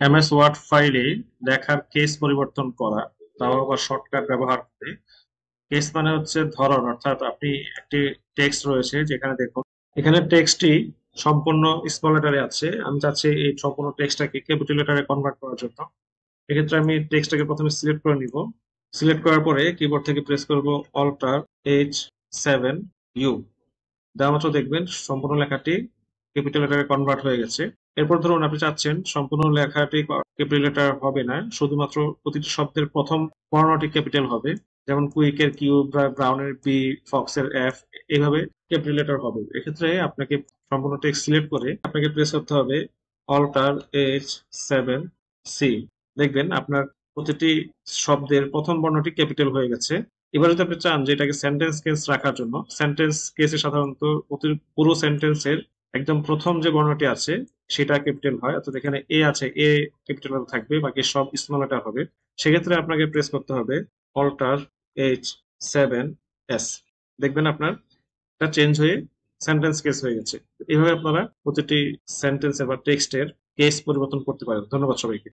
MS word ফাইলে লেখার case পরিবর্তন করা, তাও আবার শর্টকাট ব্যবহার করে। কেস মানে হচ্ছে ধরন, অর্থাৎ আপনি একটি টেক্সট রয়েছে যেখানে দেখুন এখানে টেক্সটটি সম্পূর্ণ স্মল লেটারে আছে, আমি চাচ্ছি এই সম্পূর্ণ টেক্সটটাকে ক্যাপিটাল লেটারে কনভার্ট করার জন্য। এক্ষেত্রে আমি টেক্সটটাকে প্রথমে সিলেক্ট করে নিব। সিলেক্ট করার পরে কিবোর্ড থেকে প্রেস করব অল্টার H7 U। দেওয়া মাত্র দেখবেন সম্পূর্ণ লেখাটি ক্যাপিটাল লেটারে কনভার্ট হয়ে গেছে। এরপর ধরুন আপনি চাচ্ছেন সম্পূর্ণ লেখাটি ক্যাপিটাল লেটার হবে না, শুধুমাত্র প্রতিটি শব্দের প্রথম বর্ণটি ক্যাপিটাল হবে। যেমন কুইকের কিউ, ব্রাউনের বি, ফক্সের এফ, এইভাবে ক্যাপিটাল লেটার হবে। এক্ষেত্রে আপনাকে সম্পূর্ণ টেক্সট সিলেক্ট করে আপনাকে প্রেস করতে হবে অল্টার H7 C। দেখবেন আপনার প্রতিটি শব্দের প্রথম বর্ণটি ক্যাপিটাল হয়ে গেছে। এবার যদি আপনি চান যে এটাকে সেন্টেন্স কেস রাখার জন্য, সেন্টেন্স কেসে সাধারণত পুরো সেন্টেন্সের একদম প্রথম যে বর্ণটি আছে সেটা ক্যাপিটাল হয়, অর্থাৎ এখানে এ আছে, এ ক্যাপিটাল থাকবে, বাকি সব স্মল লেটার হবে। সেক্ষেত্রে আপনাকে প্রেস করতে হবে অল্টার H7S। দেখবেন আপনার এটা চেঞ্জ হয়ে সেন্টেন্স কেস হয়ে গেছে। এইভাবে আপনারা প্রতিটি সেন্টেন্সের বা টেক্সটের কেস পরিবর্তন করতে পারেন। ধন্যবাদ সবাইকে।